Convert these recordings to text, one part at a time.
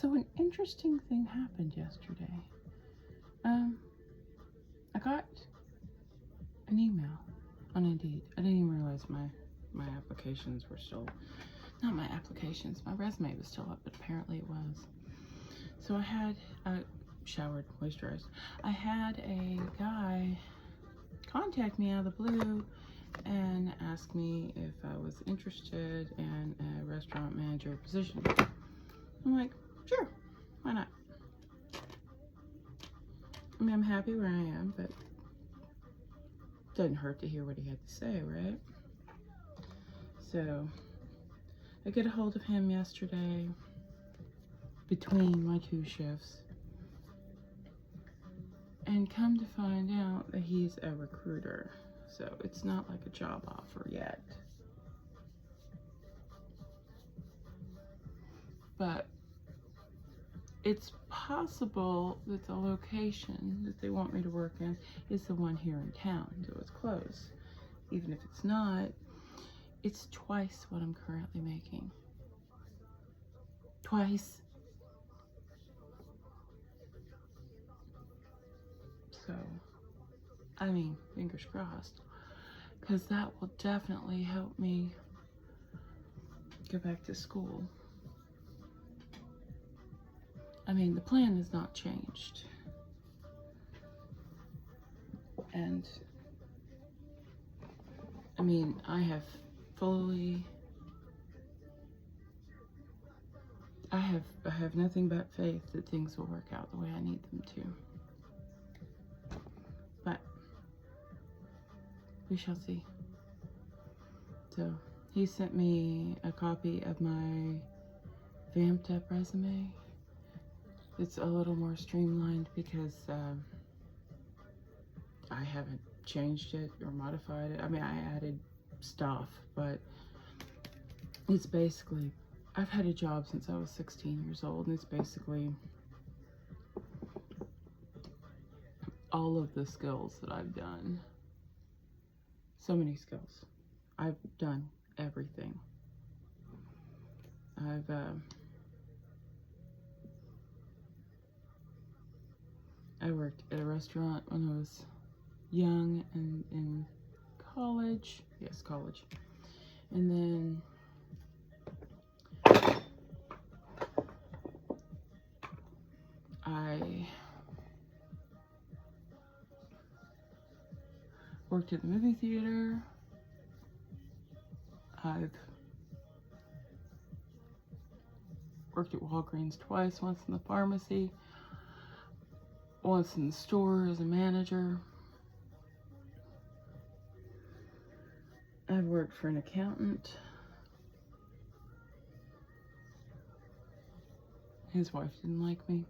So an interesting thing happened yesterday. I got an email on Indeed. I didn't even realize my applications were still, not my applications, my resume was still up, but apparently it was. So I had, showered, moisturized. I had a guy contact me out of the blue and ask me if I was interested in a restaurant manager position. I'm like, sure, why not? I mean, I'm happy where I am, but it doesn't hurt to hear what he had to say, right? So I get a hold of him yesterday between my 2 shifts, and come to find out that he's a recruiter. So it's not like a job offer yet. But it's possible that the location that they want me to work in is the one here in town, so it's close. Even if it's not, it's twice what I'm currently making. Twice. So, I mean, fingers crossed, because that will definitely help me go back to school. I mean, the plan has not changed. And, I mean, I have nothing but faith that things will work out the way I need them to. But we shall see. So he sent me a copy of my vamped up resume. It's a little more streamlined because I haven't changed it or modified it. I mean, I added stuff, but it's basically, I've had a job since I was 16 years old, and it's basically all of the skills that I've done. So many skills. I've done everything. I worked at a restaurant when I was young and in college. Yes, college. And then I worked at the movie theater. I've worked at Walgreens twice, once in the pharmacy, once in the store as a manager. I've worked for an accountant. His wife didn't like me.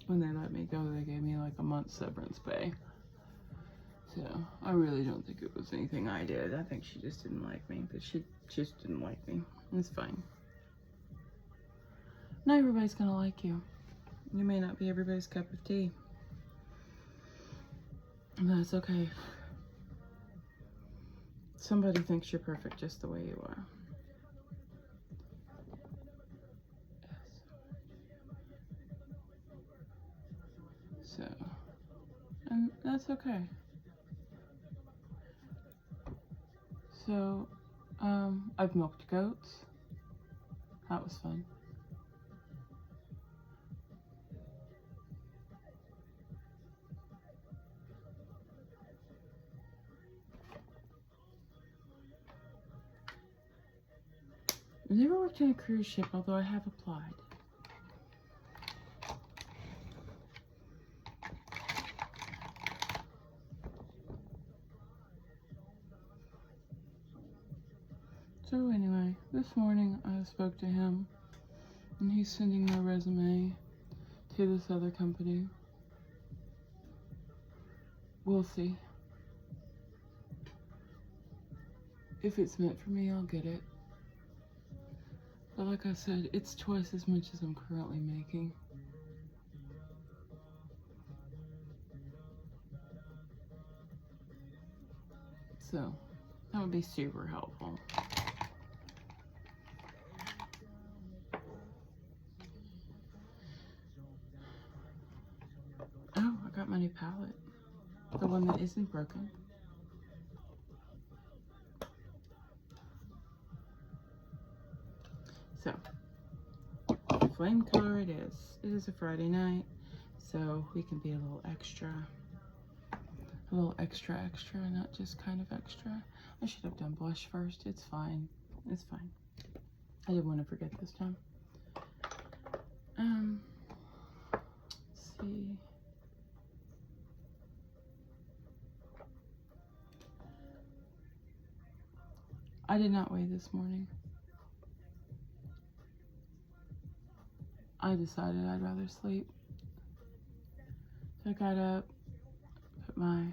When they let me go, they gave me like a month's severance pay. So I really don't think it was anything I did. I think she just didn't like me, but she just didn't like me. It's fine. Not everybody's gonna like you. You may not be everybody's cup of tea. And that's okay. Somebody thinks you're perfect just the way you are. So, and that's okay. So, I've milked goats. That was fun. I've never worked on a cruise ship, although I have applied. So anyway, this morning I spoke to him, and he's sending my resume to this other company. We'll see. If it's meant for me, I'll get it. But like I said, it's twice as much as I'm currently making. So, that would be super helpful. my new palette. The one that isn't broken. So, flame color it is. It is a Friday night, so we can be a little extra, not just kind of extra. I should have done blush first. It's fine. It's fine. I didn't want to forget this time. Let's see. I did not weigh this morning. I decided I'd rather sleep. So I got up, put my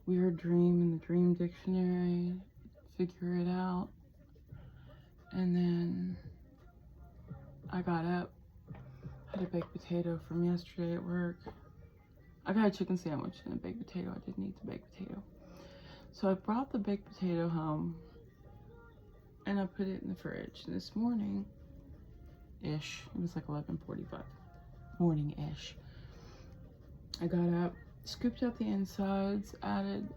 weird dream in the dream dictionary, figure it out, and then I got up, had a baked potato from yesterday at work. I got a chicken sandwich and a baked potato. I didn't eat the baked potato. So I brought the baked potato home and I put it in the fridge. And this morning-ish, it was like 11:45, morning-ish, I got up, scooped out the insides, added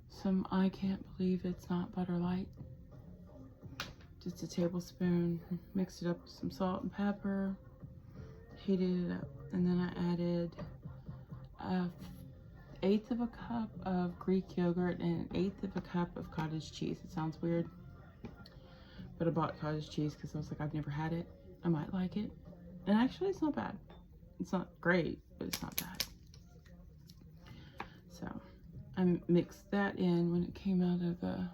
some I can't believe it's not butter light. Just a tablespoon, mixed it up with some salt and pepper, heated it up, and then I added an eighth of a cup of Greek yogurt and an eighth of a cup of cottage cheese. It sounds weird, but I bought cottage cheese because I was like, I've never had it. I might like it. And actually, it's not bad. It's not great, but it's not bad. So I mixed that in when it came out of the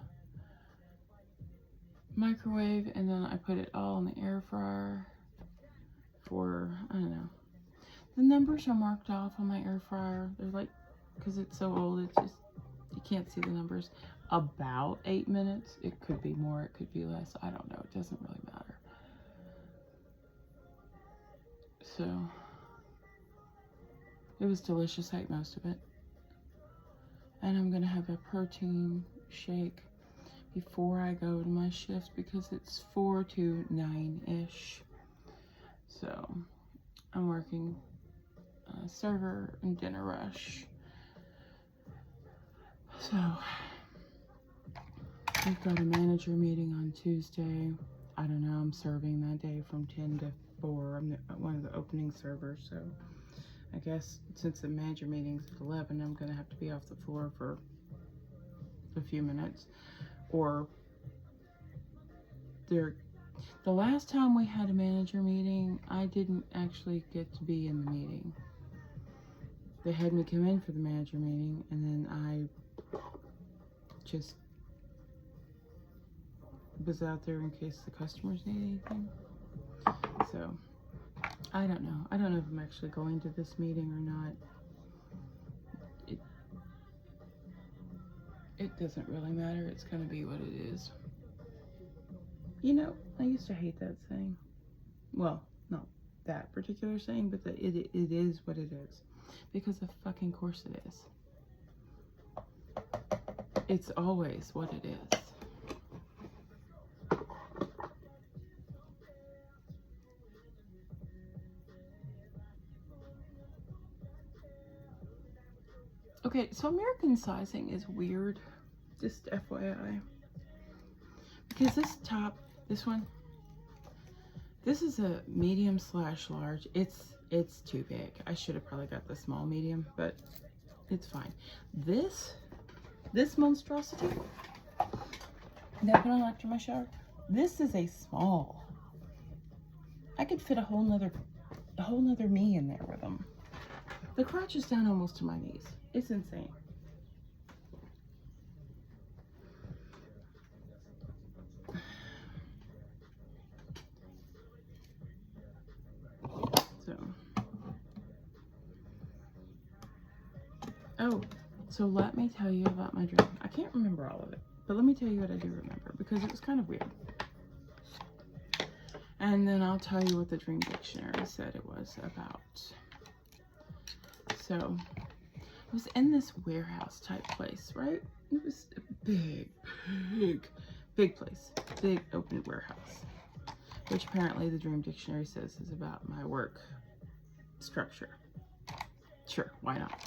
microwave, and then I put it all in the air fryer for, I don't know. The numbers are marked off on my air fryer. They're like, because it's so old, it's just, you can't see the numbers. About 8 minutes. It could be more, it could be less. I don't know. It doesn't really matter. So, it was delicious. I ate most of it. And I'm going to have a protein shake before I go to my shift because it's 4 to 9-ish. So, I'm working server and dinner rush. So, we've got a manager meeting on Tuesday. I don't know, I'm serving that day from 10 to 4. I'm one of the opening servers, so I guess since the manager meeting's at 11, I'm going to have to be off the floor for a few minutes. Or the last time we had a manager meeting, I didn't actually get to be in the meeting. They had me come in for the manager meeting, and then I just was out there in case the customers need anything. So, I don't know. I don't know if I'm actually going to this meeting or not. It doesn't really matter. It's going to be what it is. You know, I used to hate that saying. Well, not that particular saying, but that it is what it is. Because of fucking course it is. It's always what it is. Okay, so American sizing is weird, just FYI. Because this top, this one, this is a medium/large. It's too big. I should have probably got the small medium, but it's fine. This monstrosity that I put on after my shower, this is a small. I could fit a whole nother me in there with them. The crotch is down almost to my knees. It's insane. So let me tell you about my dream. I can't remember all of it, but let me tell you what I do remember because it was kind of weird. And then I'll tell you what the Dream Dictionary said it was about. So, it was in this warehouse type place, right? It was a big place. Big open warehouse. Which apparently the Dream Dictionary says is about my work structure. Sure, why not?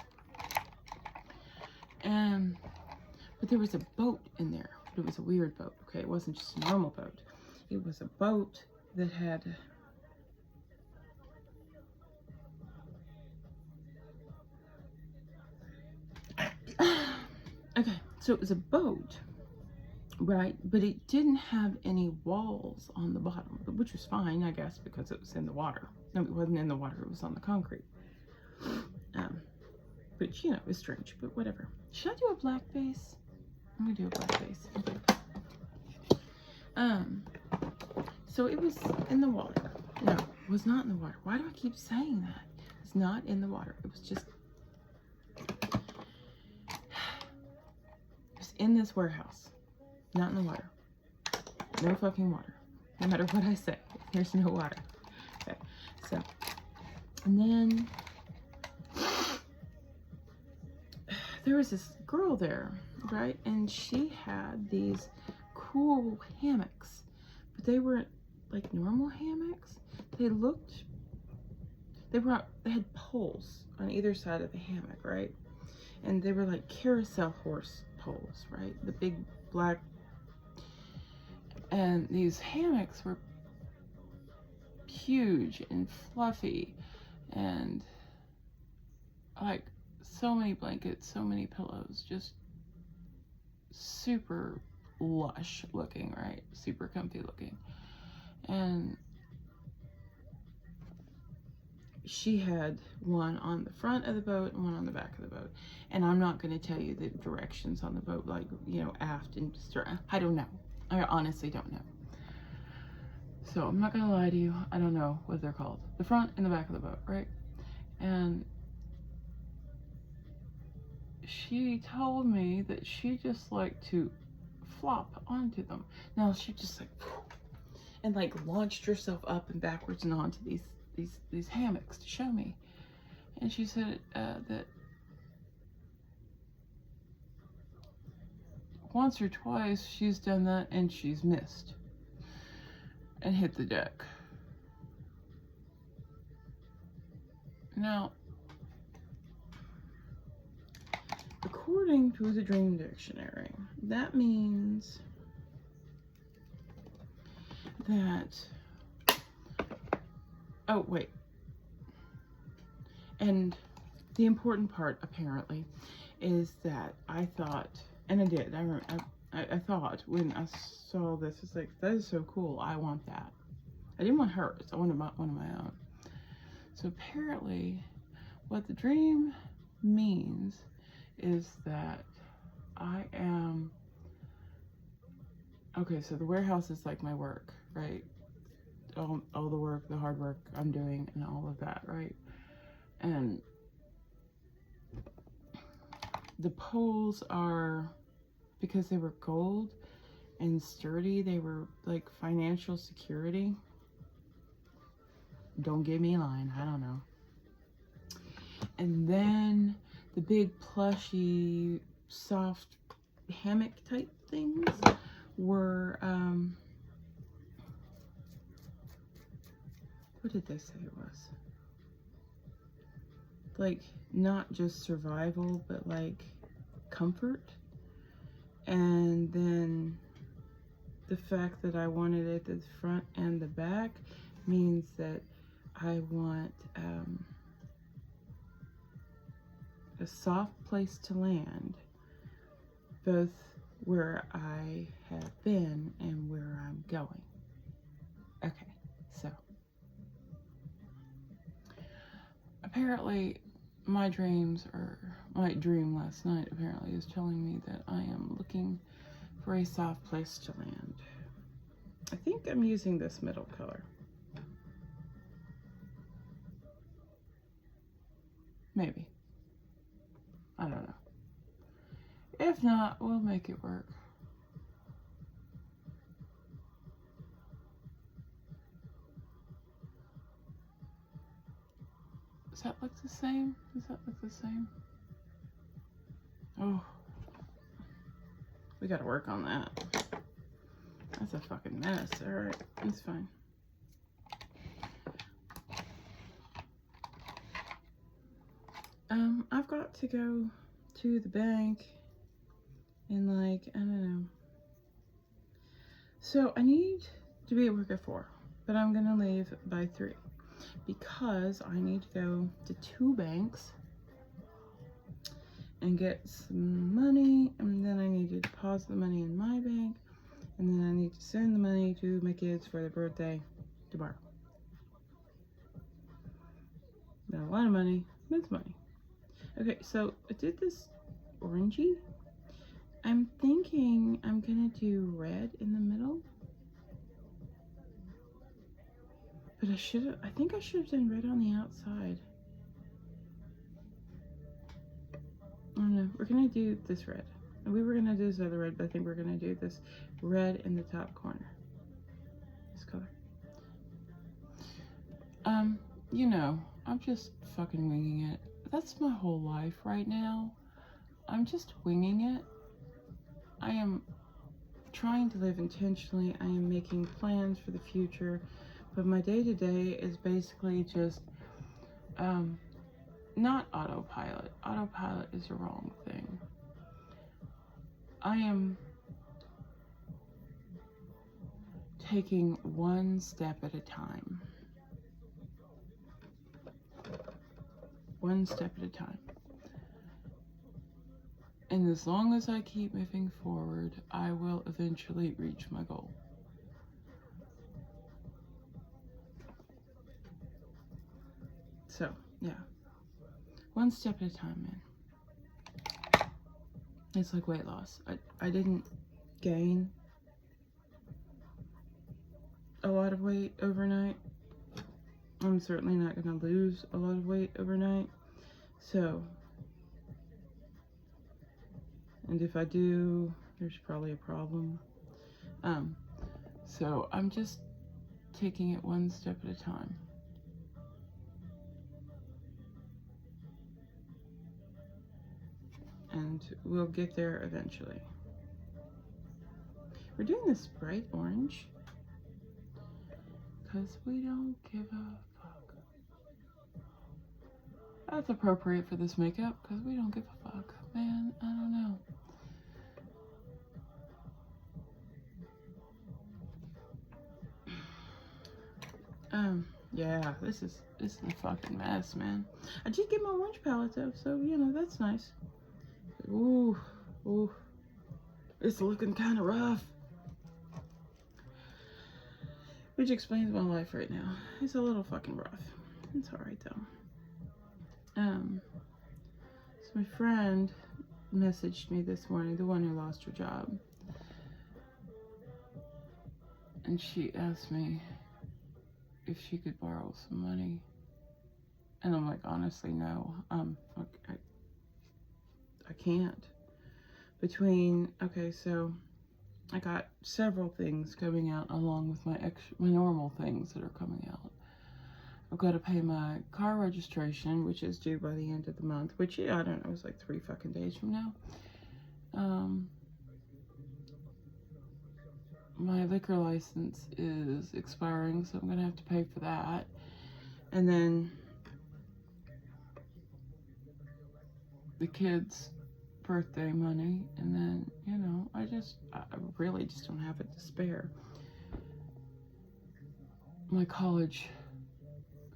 But there was a boat in there. But it was a weird boat, okay? It wasn't just a normal boat. It was a boat that had... Okay, so it was a boat, right? But it didn't have any walls on the bottom, which was fine, I guess, because it was in the water. No, it wasn't in the water, it was on the concrete. But, you know, it's strange, but whatever. Should I do a black face? I'm gonna do a black face. Okay. So it was in the water. No, it was not in the water. Why do I keep saying that? It's not in the water. It was just... It was in this warehouse. Not in the water. No fucking water. No matter what I say, there's no water. Okay, so... And then... There was this girl there, right? And she had these cool hammocks. But they weren't like normal hammocks. They had poles on either side of the hammock, right? And they were like carousel horse poles, right? The big black. And these hammocks were huge and fluffy and like so many blankets, so many pillows, just super lush looking, right? Super comfy looking. And she had one on the front of the boat and one on the back of the boat. And I'm not going to tell you the directions on the boat, like, you know, aft and stern. I don't know. I honestly don't know. So I'm not going to lie to you. I don't know what they're called. The front and the back of the boat, right? And she told me that she just liked to flop onto them. Now she just like, and like launched herself up and backwards and onto these hammocks to show me. And she said that once or twice she's done that and she's missed and hit the deck. Now, according to the Dream Dictionary, that means that, oh wait, and the important part apparently is that I thought, and I did, I thought when I saw this, it's like, that is so cool, I want that. I didn't want hers, I wanted one of my own. So apparently what the dream means is that I am, okay, so the warehouse is like my work, right? All the work, the hard work I'm doing and all of that, right? And the poles are, because they were gold and sturdy, they were like financial security. Don't get me a line, I don't know. And then the big plushy soft hammock type things were what did they say it was? Like not just survival, but like comfort. And then the fact that I wanted it at the front and the back means that I want a soft place to land, both where I have been and where I'm going. Okay, so apparently my dream last night apparently is telling me that I am looking for a soft place to land. I think I'm using this middle color. Maybe. I don't know. If not, we'll make it work. Does that look the same? Does that look the same? Oh. We gotta work on that. That's a fucking mess. Alright, it's fine. I've got to go to the bank in like, I don't know. So I need to be at work at 4, but I'm gonna leave by 3 because I need to go to 2 banks and get some money, and then I need to deposit the money in my bank, and then I need to send the money to my kids for their birthday tomorrow. Not a lot of money, but it's money. Okay, so I did this orangey. I'm thinking I'm gonna do red in the middle. But I think I should have done red on the outside. I don't know, we're gonna do this red. We were gonna do this other red, but I think we're gonna do this red in the top corner. This color. You know, I'm just fucking winging it. That's my whole life right now. I'm just winging it. I am trying to live intentionally. I am making plans for the future, but my day-to-day is basically just not autopilot. Autopilot is the wrong thing. I am taking one step at a time. One step at a time. And as long as I keep moving forward, I will eventually reach my goal. So, yeah. One step at a time, man. It's like weight loss. I didn't gain a lot of weight overnight. I'm certainly not going to lose a lot of weight overnight. So, and if I do, there's probably a problem. So I'm just taking it one step at a time. And we'll get there eventually. We're doing this bright orange because we don't give a fuck. That's appropriate for this makeup because we don't give a fuck. Man, I don't know. Yeah, this is a fucking mess, man. I did get my orange palette though, so you know, that's nice. Ooh, it's looking kind of rough. Which explains my life right now. It's a little fucking rough. It's alright though. So my friend messaged me this morning, the one who lost her job. And she asked me if she could borrow some money. And I'm like, honestly, no. I can't. Okay, so I got several things coming out along with my normal things that are coming out. I've got to pay my car registration, which is due by the end of the month, which, yeah, I don't know, it's like 3 fucking days from now. My liquor license is expiring, so I'm gonna have to pay for that. And then the kids' birthday money, and then, you know, I really just don't have it to spare. My college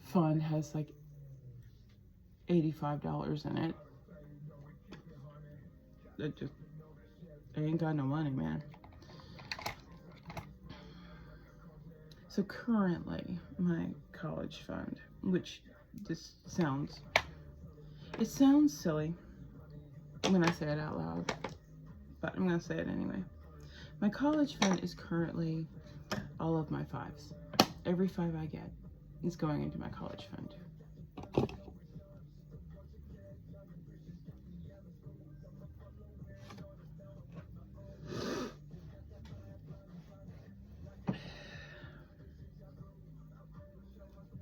fund has like $85 in it. I ain't got no money, man. So currently, my college fund, which just sounds silly when I say it out loud, but I'm gonna say it anyway. My college fund is currently all of my 5s. Every 5 I get is going into my college fund.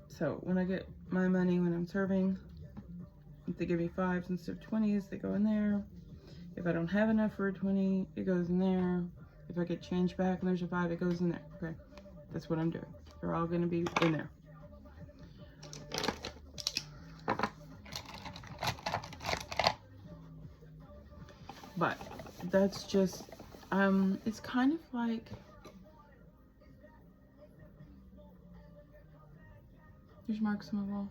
So when I get my money when I'm serving, if they give me 5s instead of 20s, they go in there. If I don't have enough for a 20, it goes in there. If I get change back and there's a 5, it goes in there. Okay, that's what I'm doing. They're all gonna be in there. But that's just, it's kind of like, there's marks on my wall.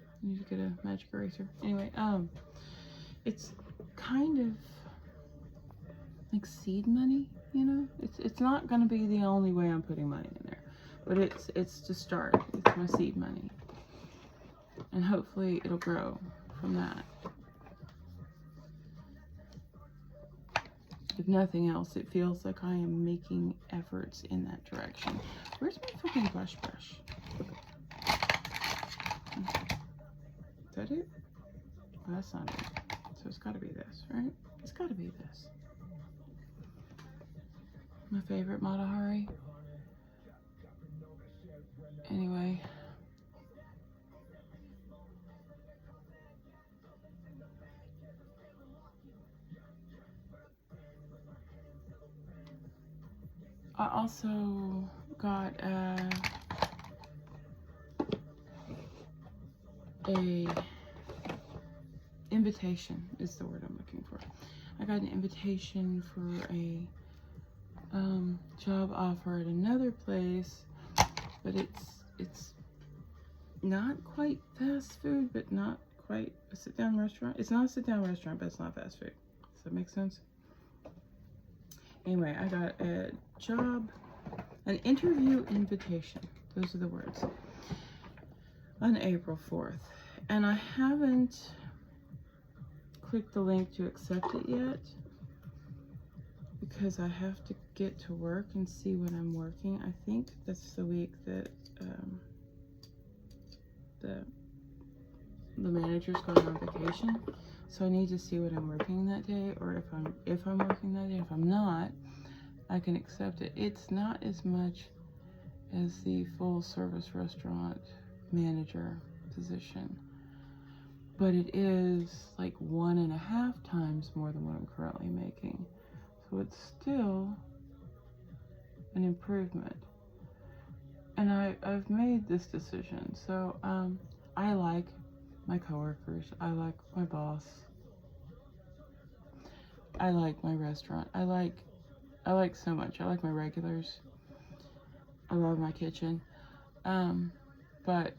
I need to get a magic eraser. Anyway, it's kind of like seed money, you know? It's not gonna be the only way I'm putting money in there, but it's to start. It's my seed money. And hopefully it'll grow from that. If nothing else, it feels like I am making efforts in that direction. Where's my freaking brush? Is that it? Oh, that's not it. So it's gotta be this, right? It's gotta be this. My favorite Mata Hari. Anyway. I also got a invitation is the word I'm looking for. I got an invitation for a job offer at another place, but it's not quite fast food, but not quite a sit-down restaurant. It's not a sit-down restaurant, but it's not fast food. Does that make sense? Anyway, I got a job, an interview invitation. Those are the words. On April 4th. And I haven't clicked the link to accept it yet because I have to get to work and see when I'm working. I think that's the week that the manager's going on vacation. So I need to see what I'm working that day, or if I'm working that day. If I'm not, I can accept it. It's not as much as the full service restaurant manager position, but it is like 1.5 times more than what I'm currently making. So it's still an improvement. And I've made this decision. So I like my coworkers. I like my boss. I like my restaurant. I like so much. I like my regulars. I love my kitchen. But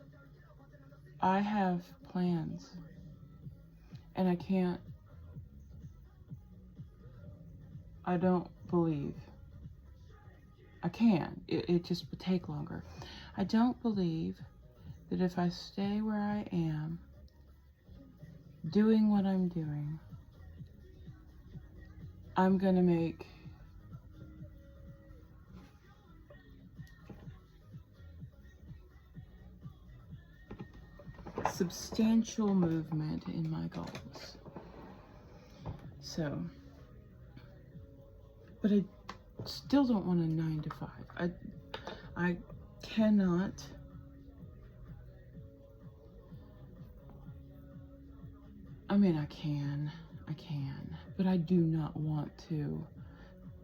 I have plans, and I don't believe I can. It just would take longer. I don't believe that if I stay where I am, doing what I'm doing, I'm gonna make substantial movement in my goals. So, but I still don't want a 9 to 5. I cannot. I mean, I can, but I do not want to.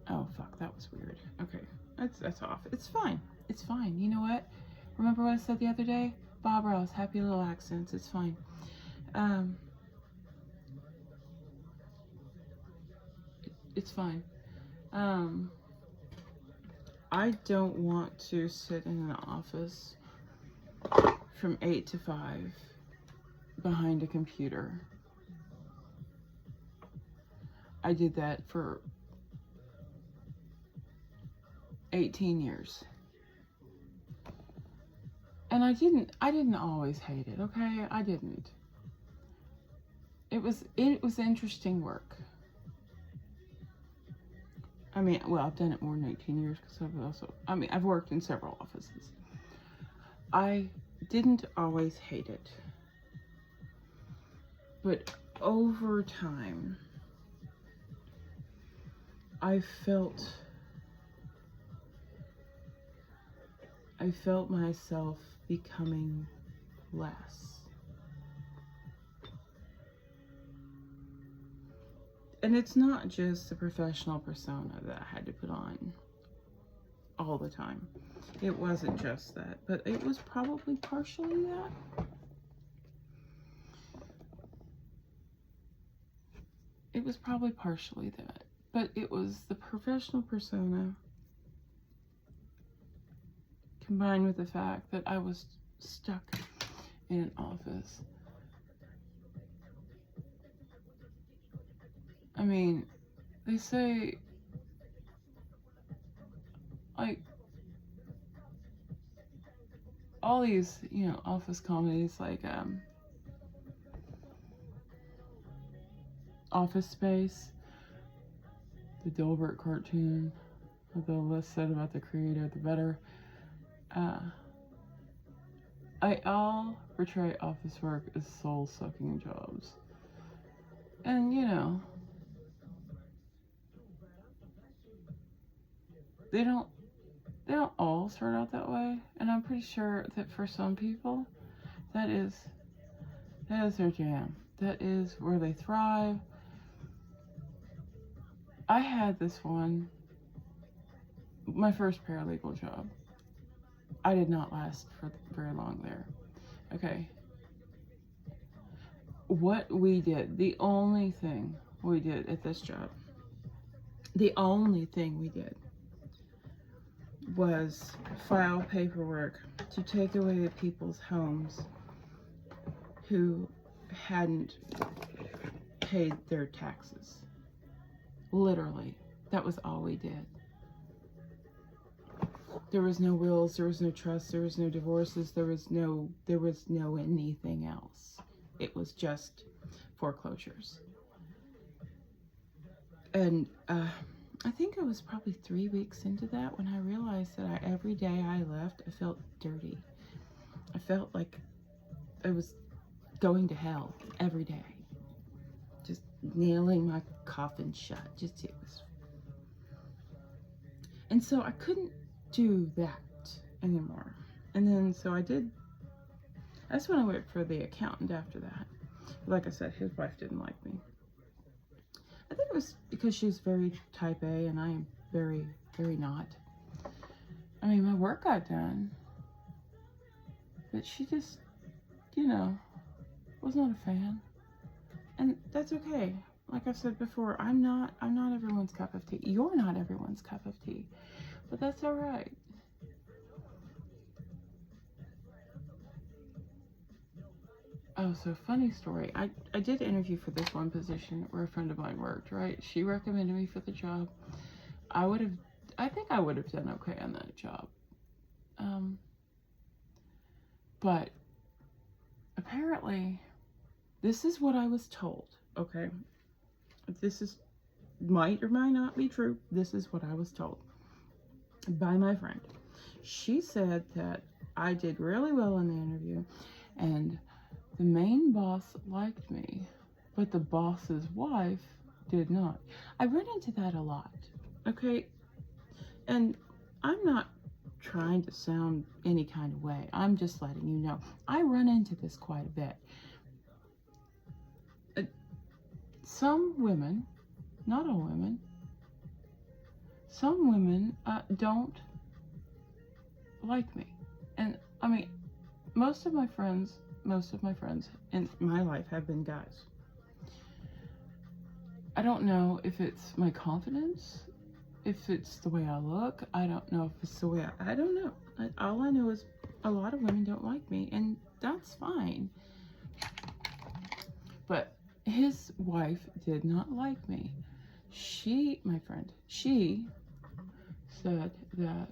Oh fuck, that was weird. Okay, that's off. It's fine. It's fine. You know what? Remember what I said the other day? Bob Ross, happy little accents. It's fine. It's fine. I don't want to sit in an office from 8 to 5 behind a computer. I did that for 18 years. And I didn't always hate it, okay? I didn't. It was interesting work. I mean, well, I've done it more than 18 years because I've worked in several offices. I didn't always hate it. But over time, I felt myself becoming less. And it's not just the professional persona that I had to put on all the time. It wasn't just that, but it was probably partially that. it was probably partially that, but it was the professional persona combined with the fact that I was stuck in an office. I mean, they say, like, all these, office comedies, like, Office Space, the Dilbert cartoon, the less said about the creator, the better. I all portray office work as soul-sucking jobs. And, they don't all start out that way. And I'm pretty sure that for some people, that is their jam. That is where they thrive. I had this one, my first paralegal job. I did not last for very long there. Okay. What we did, the only thing we did at this job, the only thing we did was file paperwork to take away people's homes who hadn't paid their taxes. Literally, that was all we did. There was no wills, there was no trust, there was no divorces, there was no anything else. It was just foreclosures. And I think I was probably 3 weeks into that when I realized that every day I left, I felt dirty. I felt like I was going to hell every day. Just nailing my coffin shut. And so I couldn't do that anymore. And then so I did. That's when I worked for the accountant after that. Like I said, his wife didn't like me. I think it was because she was very type A and I am very, very not. I mean, my work got done, but she just, was not a fan. And that's okay. Like I've said before, I'm not everyone's cup of tea. You're not everyone's cup of tea. But that's all right. Oh, so funny story. I did interview for this one position where a friend of mine worked, right? She recommended me for the job. I think I would have done okay on that job. But apparently, this is what I was told, okay? This might or might not be true. This is what I was told by my friend. She said that I did really well in the interview and the main boss liked me, but the boss's wife did not. I run into that a lot, okay? And I'm not trying to sound any kind of way. I'm just letting you know. I run into this quite a bit. Some women, not all women, some women don't like me. And I mean, most of my friends in my life have been guys. I don't know if it's my confidence, if it's the way I look. I don't know if it's the way I don't know. All I know is a lot of women don't like me, and that's fine. But his wife did not like me. My friend, she said that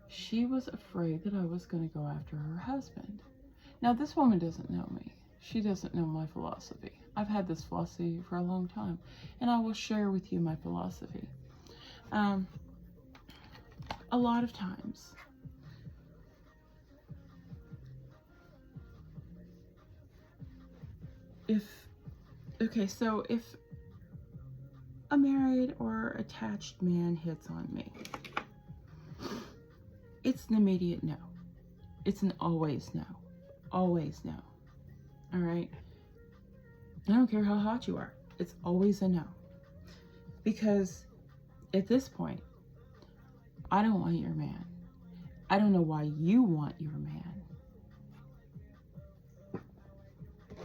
she was afraid that I was going to go after her husband. Now, this woman doesn't know me. She doesn't know my philosophy. I've had this philosophy for a long time, and I will share with you my philosophy. A lot of times, if a married or attached man hits on me, it's an immediate no. It's an always no. Always no. All right? I don't care how hot you are. It's always a no. Because at this point, I don't want your man. I don't know why you want your man.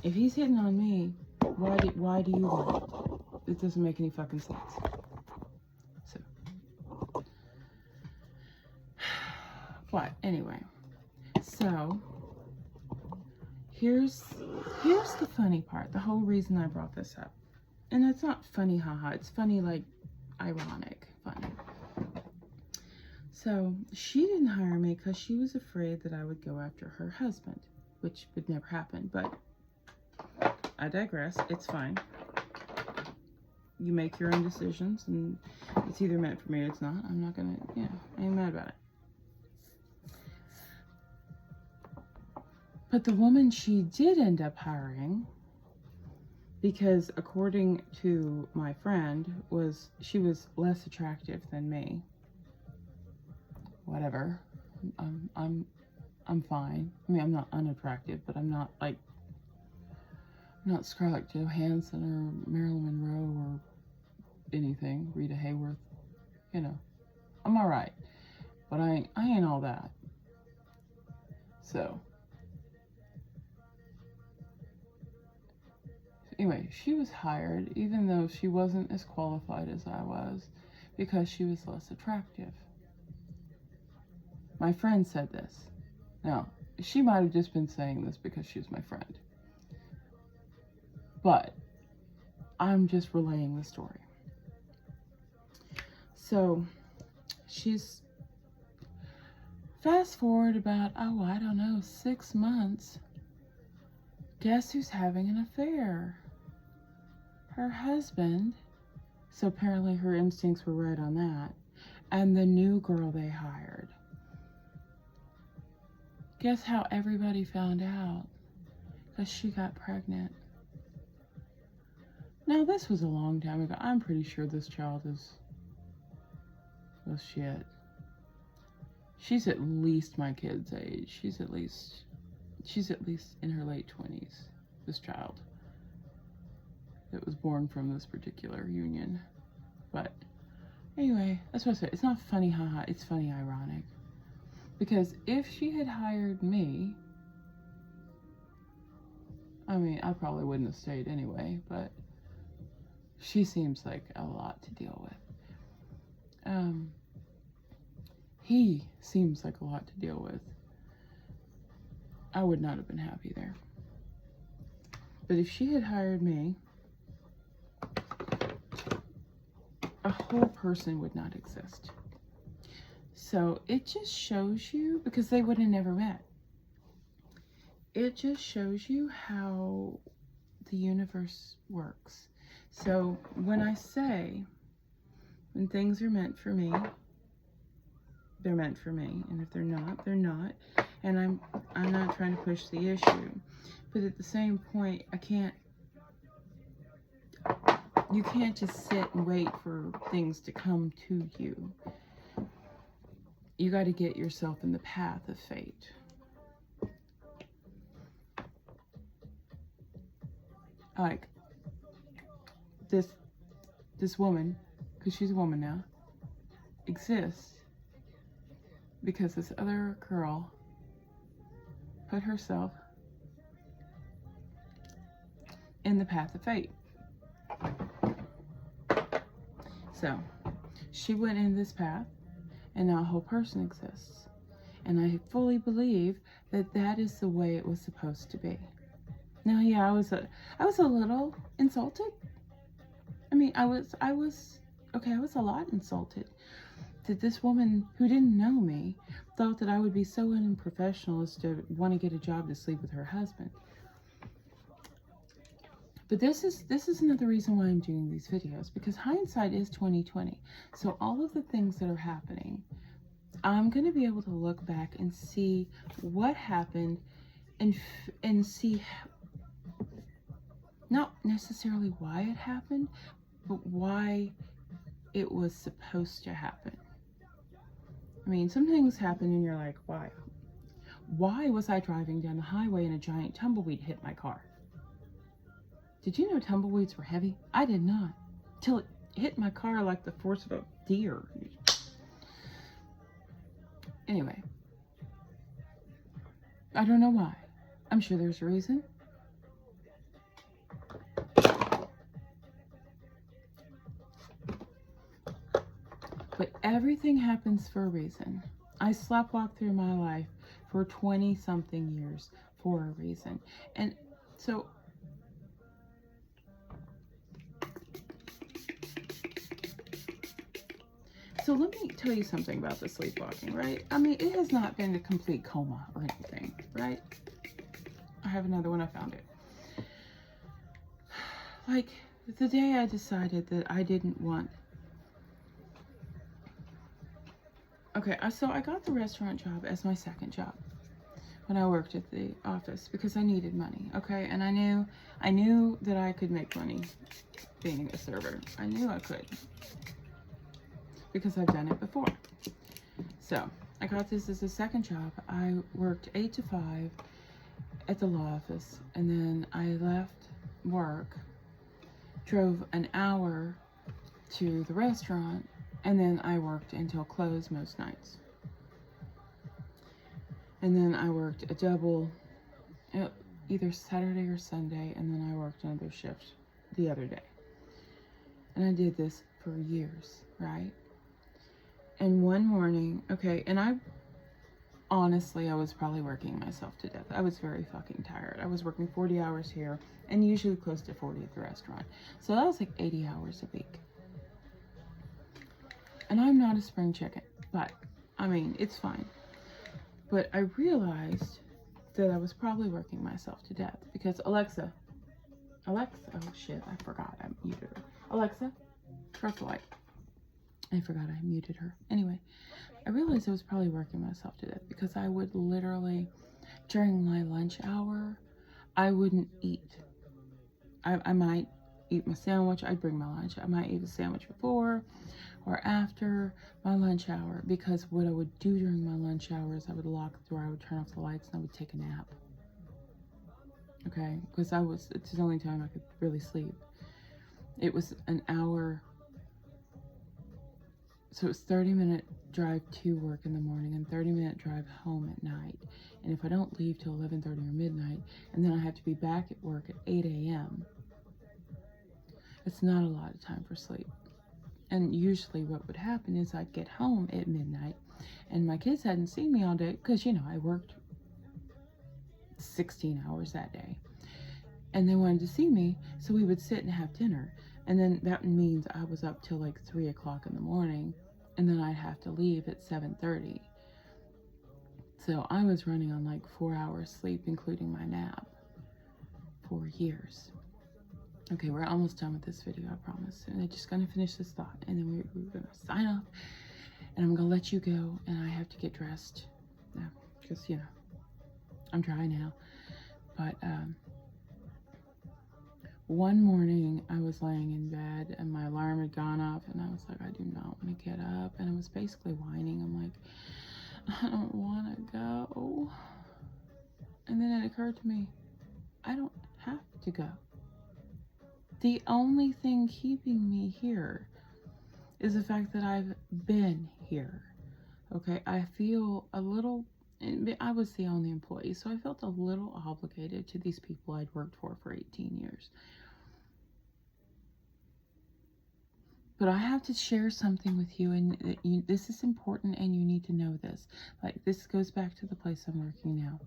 If he's hitting on me, why do you want it? it doesn't make any fucking sense. So, what? Anyway, so here's the funny part. The whole reason I brought this up, and it's not funny, haha. It's funny, like ironic, funny. So she didn't hire me because she was afraid that I would go after her husband, which would never happen. But I digress. It's fine. You make your own decisions, and it's either meant for me or it's not. I'm not gonna, I ain't mad about it. But the woman she did end up hiring, because according to my friend, she was less attractive than me. Whatever. I'm fine. I mean, I'm not unattractive, but I'm not like, not Scarlett Johansson or Marilyn Monroe or anything, Rita Hayworth. I'm all right, but I ain't all that. So anyway, she was hired even though she wasn't as qualified as I was, because she was less attractive. My friend said this. Now, she might have just been saying this because she's my friend, but I'm just relaying the story. So she's, fast forward about, I don't know, 6 months. Guess who's having an affair? Her husband. So apparently her instincts were right on that. And the new girl they hired. Guess how everybody found out? Because she got pregnant. Now, this was a long time ago. I'm pretty sure this child is, well, shit. She's at least my kid's age. She's at least in her late 20s, this child that was born from this particular union. But anyway, that's what I said. It's not funny, haha. It's funny, ironic. Because if she had hired me, I mean, I probably wouldn't have stayed anyway, but she seems like a lot to deal with. He seems like a lot to deal with. I would not have been happy there. But if she had hired me, a whole person would not exist. So it just shows you, because they would have never met. It just shows you how the universe works. So when I say, when things are meant for me, they're meant for me. And if they're not, they're not. And I'm not trying to push the issue. But at the same point, you can't just sit and wait for things to come to you. You got to get yourself in the path of fate. Like this woman, because she's a woman now, exists because this other girl put herself in the path of fate. So she went in this path, and now a whole person exists. And I fully believe that that is the way it was supposed to be. Now, yeah, I was a little insulted. I mean, I was a lot insulted that this woman who didn't know me thought that I would be so unprofessional as to want to get a job to sleep with her husband. But this is another reason why I'm doing these videos, because hindsight is 20/20. So all of the things that are happening, I'm going to be able to look back and see what happened and see not necessarily why it happened, but why it was supposed to happen. I mean, some things happen and you're like, why? Why was I driving down the highway and a giant tumbleweed hit my car? Did you know tumbleweeds were heavy? I did not. Till it hit my car like the force of a deer. Anyway. I don't know why. I'm sure there's a reason. But everything happens for a reason. I sleptwalked through my life for 20 something years for a reason. And so let me tell you something about the sleepwalking, right? I mean, it has not been a complete coma or anything, right? I have another one, I found it. Like, the day I decided that I didn't want... Okay, so I got the restaurant job as my second job when I worked at the office because I needed money, okay? And I knew that I could make money being a server. I knew I could because I've done it before. So I got this as a second job. I worked 8 to 5 at the law office, and then I left work, drove an hour to the restaurant, and then I worked until close most nights. And then I worked a double, either Saturday or Sunday, and then I worked another shift the other day. And I did this for years, right? And one morning, okay, and I was probably working myself to death. I was very fucking tired. I was working 40 hours here and usually close to 40 at the restaurant. So that was like 80 hours a week. And I'm not a spring chicken, but I mean, it's fine. But I realized that I was probably working myself to death because Alexa, oh shit, I forgot I muted her. Alexa, turn off the light. I forgot I muted her. Anyway, I realized I was probably working myself to death because I would literally, during my lunch hour, I wouldn't eat. I might eat my sandwich. I'd bring my lunch. I might eat a sandwich before or after my lunch hour, because what I would do during my lunch hour is I would lock the door, I would turn off the lights, and I would take a nap. Okay, because it's the only time I could really sleep. It was an hour, so it's 30-minute drive to work in the morning and 30-minute drive home at night. And if I don't leave till 11:30 or midnight, and then I have to be back at work at 8 a.m., it's not a lot of time for sleep. And usually what would happen is I'd get home at midnight and my kids hadn't seen me all day because, you know, I worked 16 hours that day. And they wanted to see me, so we would sit and have dinner. And then that means I was up till like 3 o'clock in the morning, and then I'd have to leave at 7:30. So I was running on like 4 hours sleep, including my nap, for years. Okay, we're almost done with this video, I promise. And I'm just gonna finish this thought, and then we're gonna sign off, and I'm gonna let you go, and I have to get dressed. Yeah, because, you know, I'm dry now. But one morning I was laying in bed and my alarm had gone off, and I was like, I do not want to get up. And I was basically whining. I'm like, I don't want to go. And then it occurred to me, I don't have to go. The only thing keeping me here is the fact that I've been here. Okay, I feel a little, I was the only employee, so I felt a little obligated to these people I'd worked for 18 years. But I have to share something with you, and this is important, and you need to know this. Like, this goes back to the place I'm working now.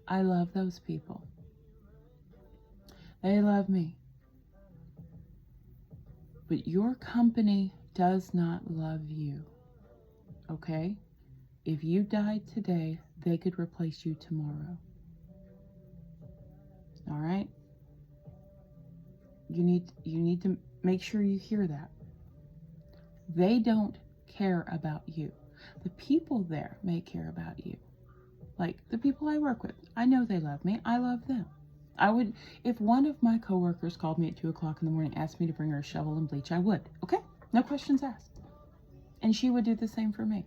I love those people. They love me. But your company does not love you. Okay? If you died today, they could replace you tomorrow. All right? You need to make sure you hear that. They don't care about you. The people there may care about you. Like the people I work with. I know they love me. I love them. I would, if one of my coworkers called me at 2 o'clock in the morning, asked me to bring her a shovel and bleach, I would. Okay? No questions asked. And she would do the same for me.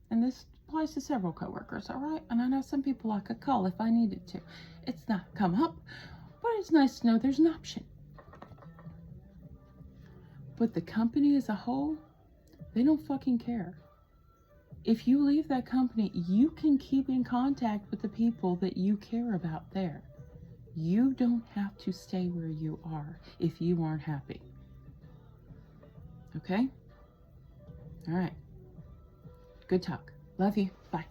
And this applies to several coworkers, all right? And I know some people I could call if I needed to. It's not come up, but it's nice to know there's an option. But the company as a whole, they don't fucking care. If you leave that company, you can keep in contact with the people that you care about there. You don't have to stay where you are if you aren't happy. Okay? All right. Good talk. Love you. Bye.